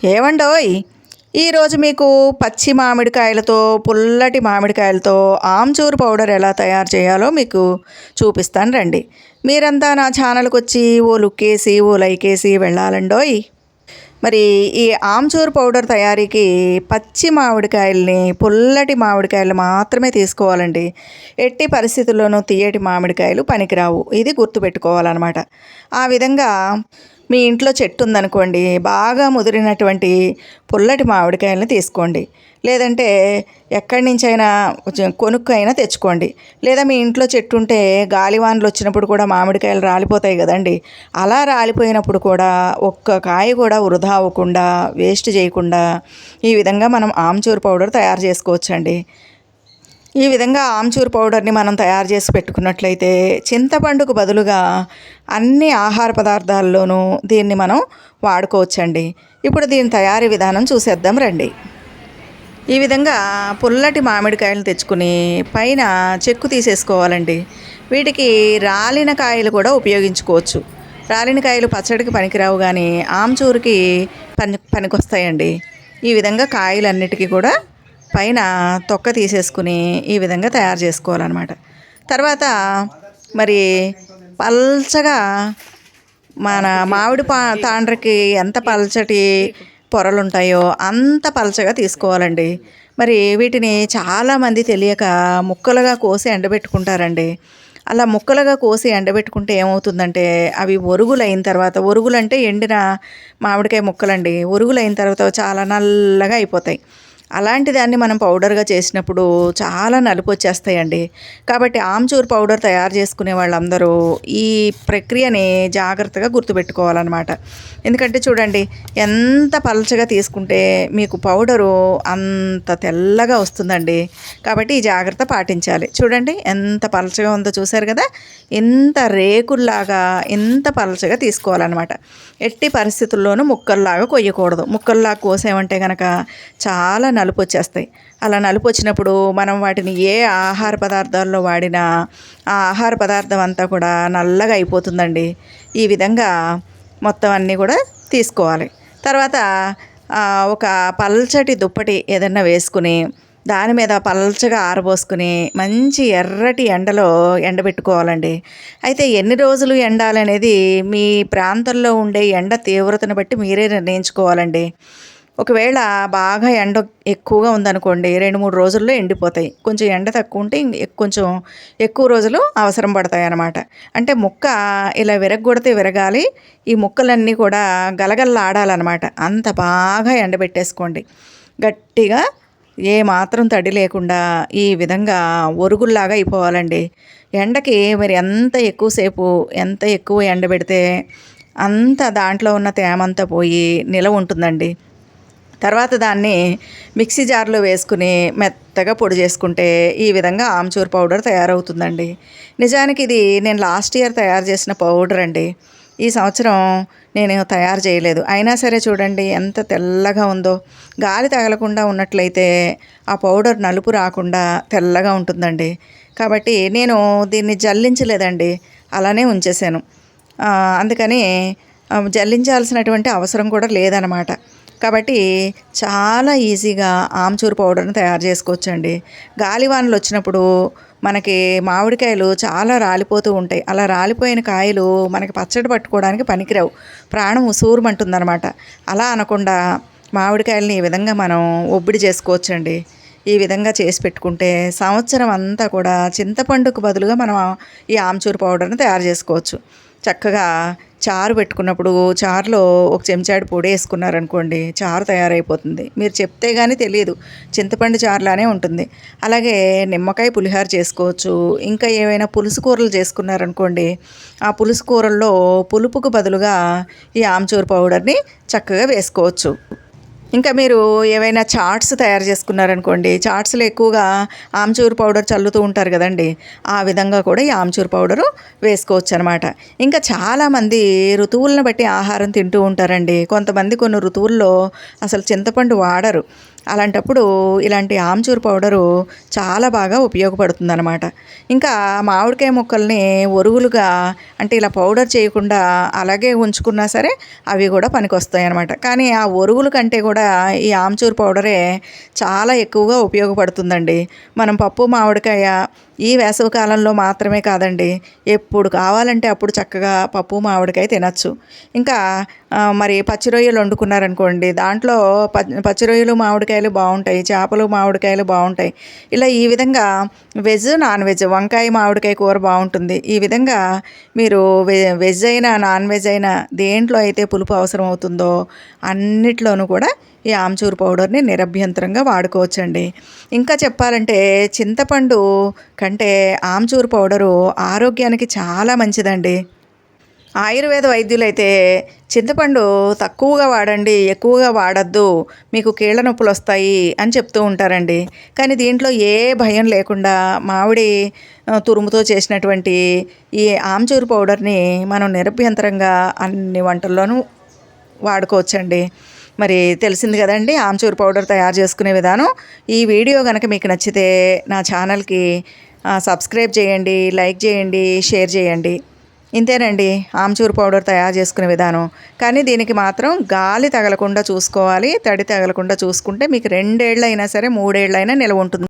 ఏవండోయ్, ఈరోజు మీకు పచ్చి మామిడికాయలతో పుల్లటి మామిడికాయలతో ఆమ్చూరు పౌడర్ ఎలా తయారు చేయాలో మీకు చూపిస్తాను రండి. మీరంతా నా ఛానల్కి వచ్చి ఓ లుక్కేసి ఓ లైకేసి వెళ్ళాలండోయ్. మరి ఈ ఆమ్చూరు పౌడర్ తయారీకి పచ్చి మామిడికాయల్ని పుల్లటి మామిడికాయలు మాత్రమే తీసుకోవాలండి. ఎట్టి పరిస్థితుల్లోనూ తీయటి మామిడికాయలు పనికిరావు. ఇది గుర్తుపెట్టుకోవాలన్నమాట. ఆ విధంగా మీ ఇంట్లో చెట్టు ఉందనుకోండి, బాగా ముదిరినటువంటి పుల్లటి మామిడికాయలను తీసుకోండి. లేదంటే ఎక్కడి నుంచైనా కొనుక్కైనా తెచ్చుకోండి. లేదా మీ ఇంట్లో చెట్టు ఉంటే గాలివానలు వచ్చినప్పుడు కూడా మామిడికాయలు రాలిపోతాయి కదండి. అలా రాలిపోయినప్పుడు కూడా ఒక్క కాయ కూడా వృధా అవ్వకుండా, వేస్ట్ చేయకుండా ఈ విధంగా మనం ఆమ్చూరు పౌడర్ తయారు చేసుకోవచ్చండి. ఈ విధంగా ఆమ్చూరు పౌడర్ని మనం తయారు చేసి పెట్టుకున్నట్లయితే చింతపండుకు బదులుగా అన్ని ఆహార పదార్థాల్లోనూ దీన్ని మనం వాడుకోవచ్చండి. ఇప్పుడు దీని తయారీ విధానం చూసేద్దాం రండి. ఈ విధంగా పుల్లటి మామిడికాయలు తెచ్చుకుని పైన చెక్కు తీసేసుకోవాలండి. వీటికి రాలిన కాయలు కూడా ఉపయోగించుకోవచ్చు. రాలిన కాయలు పచ్చడికి పనికిరావు, కానీ ఆమ్చూరుకి పనికొస్తాయండి. ఈ విధంగా కాయలన్నిటికీ కూడా పైన తొక్క తీసేసుకుని ఈ విధంగా తయారు చేసుకోవాలన్నమాట. తర్వాత మరి పల్చగా మన మామిడి తాండ్రకి ఎంత పల్చటి పొరలు ఉంటాయో అంత పల్చగా తీసుకోవాలండి. మరి వీటిని చాలామంది తెలియక ముక్కలుగా కోసి ఎండబెట్టుకుంటారండి. అలా ముక్కలుగా కోసి ఎండబెట్టుకుంటే ఏమవుతుందంటే అవి ఒరుగులు అయిన తర్వాత, ఒరుగులు అంటే ఎండిన మామిడికాయ ముక్కలండి, ఒరుగులు అయిన తర్వాత చాలా నల్లగా అయిపోతాయి. అలాంటి దాన్ని మనం పౌడర్గా చేసినప్పుడు చాలా నలుపు వచ్చేస్తాయండి. కాబట్టి ఆమ్చూరు పౌడర్ తయారు చేసుకునే వాళ్ళందరూ ఈ ప్రక్రియని జాగ్రత్తగా గుర్తుపెట్టుకోవాలన్నమాట. ఎందుకంటే చూడండి, ఎంత పలచగా తీసుకుంటే మీకు పౌడరు అంత తెల్లగా వస్తుందండి. కాబట్టి ఈ జాగ్రత్త పాటించాలి. చూడండి ఎంత పలచగా ఉందో, చూసారు కదా. ఇంత రేకుల్లాగా ఇంత పలచగా తీసుకోవాలన్నమాట. ఎట్టి పరిస్థితుల్లోనూ ముక్కల్లాగా కొయ్యకూడదు. ముక్కల్లాగా కోసామంటే కనుక చాలా నలుపు వచ్చేస్తాయి. అలా నలుపు వచ్చినప్పుడు మనం వాటిని ఏ ఆహార పదార్థాల్లో వాడినా ఆ ఆహార పదార్థం అంతా కూడా నల్లగా అయిపోతుందండి. ఈ విధంగా మొత్తం అన్నీ కూడా తీసుకోవాలి. తర్వాత ఒక పల్చటి దుప్పటి ఏదన్నా వేసుకుని దాని మీద పల్చగా ఆరబోసుకుని మంచి ఎర్రటి ఎండలో ఎండబెట్టుకోవాలండి. అయితే ఎన్ని రోజులు ఎండాలనేది మీ ప్రాంతంలో ఉండే ఎండ తీవ్రతను బట్టి మీరే నిర్ణయించుకోవాలండి. ఒకవేళ బాగా ఎండ ఎక్కువగా ఉందనుకోండి, 2-3 రోజుల్లో ఎండిపోతాయి. కొంచెం ఎండ తక్కువ ఉంటే కొంచెం ఎక్కువ రోజులు అవసరం పడతాయి అన్నమాట. అంటే ముక్క ఇలా విరగొడితే విరగాలి, ఈ ముక్కలన్నీ కూడా గలగలలాడాలన్నమాట. అంత బాగా ఎండబెట్టేసుకోండి. గట్టిగా ఏ మాత్రం తడి లేకుండా ఈ విధంగా ఒరుగుల్లాగా అయిపోవాలండి. ఎండకి మరి ఎంత ఎక్కువ ఎండబెడితే అంత దాంట్లో ఉన్న తేమంతా పోయి నిలవ ఉంటుందండి. తర్వాత దాన్ని మిక్సీ జార్లో వేసుకుని మెత్తగా పొడి చేసుకుంటే ఈ విధంగా ఆమ్చూరు పౌడర్ తయారవుతుందండి. నిజానికి ఇది నేను లాస్ట్ ఇయర్ తయారు చేసిన పౌడర్ అండి. ఈ సంవత్సరం నేను తయారు చేయలేదు. అయినా సరే చూడండి ఎంత తెల్లగా ఉందో. గాలి తగలకుండా ఉన్నట్లయితే ఆ పౌడర్ నలుపు రాకుండా తెల్లగా ఉంటుందండి. కాబట్టి నేను దీన్ని జల్లించలేదండి, అలానే ఉంచేసాను. అందుకని జల్లించాల్సినటువంటి అవసరం కూడా లేదనమాట. కాబట్టి చాలా ఈజీగా ఆమ్చూరు పౌడర్ని తయారు చేసుకోవచ్చండి. గాలివానలు వచ్చినప్పుడు మనకి మామిడికాయలు చాలా రాలిపోతూ ఉంటాయి. అలా రాలిపోయిన కాయలు మనకి పచ్చడి పట్టుకోవడానికి పనికిరావు, ప్రాణం ఉసూరుమంటుందన్నమాట. అలా అనకుండా మామిడికాయలని ఈ విధంగా మనం ఒబ్బిడి చేసుకోవచ్చండి. ఈ విధంగా చేసి పెట్టుకుంటే సంవత్సరం అంతా కూడా చింతపండుకు బదులుగా మనం ఈ ఆమ్చూరు పౌడర్ని తయారు చేసుకోవచ్చు. చక్కగా చారు పెట్టుకున్నప్పుడు చారులో ఒక చెంచాడు పొడి వేసుకున్నారనుకోండి, చారు తయారైపోతుంది. మీరు చెప్తే కానీ తెలియదు, చింతపండు చారులానే ఉంటుంది. అలాగే నిమ్మకాయ పులిహోర చేసుకోవచ్చు. ఇంకా ఏవైనా పులుసు కూరలు చేసుకున్నారనుకోండి, ఆ పులుసు కూరల్లో పులుపుకు బదులుగా ఈ ఆమ్చూరు పౌడర్ని చక్కగా వేసుకోవచ్చు. ఇంకా మీరు ఏవైనా చాట్స్ తయారు చేసుకున్నారనుకోండి, చాట్స్లో ఎక్కువగా ఆమ్చూరు పౌడర్ చల్లుతూ ఉంటారు కదండి, ఆ విధంగా కూడా ఈ ఆమ్చూరు పౌడరు వేసుకోవచ్చు అనమాట. ఇంకా చాలామంది ఋతువులను బట్టి ఆహారం తింటూ ఉంటారండి. కొంతమంది కొన్ని ఋతువుల్లో అసలు చింతపండు వాడరు. అలాంటప్పుడు ఇలాంటి ఆమ్చూర్ పౌడరు చాలా బాగా ఉపయోగపడుతుందన్నమాట. ఇంకా మామిడికాయ ముక్కల్ని ఒరుగులుగా అంటే ఇలా పౌడర్ చేయకుండా అలాగే ఉంచుకున్నా సరే అవి కూడా పనికొస్తాయి అన్నమాట. కానీ ఆ ఒరుగుల కంటే కూడా ఈ ఆమ్చూర్ పౌడరే చాలా ఎక్కువగా ఉపయోగపడుతుందండి. మనం పప్పు మామిడికాయ ఈ వేసవి కాలంలో మాత్రమే కాదండి, ఎప్పుడు కావాలంటే అప్పుడు చక్కగా పప్పు మామిడికాయ తినచ్చు. ఇంకా మరి పచ్చి రొయ్యలు వండుకున్నారనుకోండి, దాంట్లో పచ్చి రొయ్యలు మామిడికాయలు బాగుంటాయి, చేపలు మామిడికాయలు బాగుంటాయి. ఇలా ఈ విధంగా వెజ్ నాన్ వెజ్ వంకాయ మామిడికాయ కూర బాగుంటుంది. ఈ విధంగా మీరు వెజ్ అయినా నాన్ వెజ్ అయినా దేంట్లో అయితే పులుపు అవసరం అవుతుందో అన్నిట్లోనూ కూడా ఈ ఆమ్చూర్ పౌడర్ని నిరభ్యంతరంగా వాడుకోవచ్చండి. ఇంకా చెప్పాలంటే చింతపండు కంటే ఆమ్చూర్ పౌడరు ఆరోగ్యానికి చాలా మంచిదండి. ఆయుర్వేద వైద్యులైతే చింతపండు తక్కువగా వాడండి, ఎక్కువగా వాడద్దు, మీకు కీళ్ళ నొప్పులు వస్తాయి అని చెప్తూ ఉంటారండి. కానీ దీంట్లో ఏ భయం లేకుండా మామిడి తురుముతో చేసినటువంటి ఈ ఆమ్చూర్ పౌడర్ని మనం నిరభ్యంతరంగా అన్ని వంటల్లోనూ వాడుకోవచ్చండి. మరి తెలిసింది కదండి ఆమ్చూర్ పౌడర్ తయారు చేసుకునే విధానం. ఈ వీడియో కనుక మీకు నచ్చితే నా ఛానల్కి సబ్స్క్రైబ్ చేయండి, లైక్ చేయండి, షేర్ చేయండి. ఇంతేనండి ఆమ్చూర్ పౌడర్ తయారు చేసుకునే విధానం. కానీ దీనికి మాత్రం గాలి తగలకుండా చూసుకోవాలి, తడి తగలకుండా చూసుకుంటే మీకు 2 ఏళ్ళైనా సరే 3 ఏళ్ళైనా నిల్వ ఉంటుంది.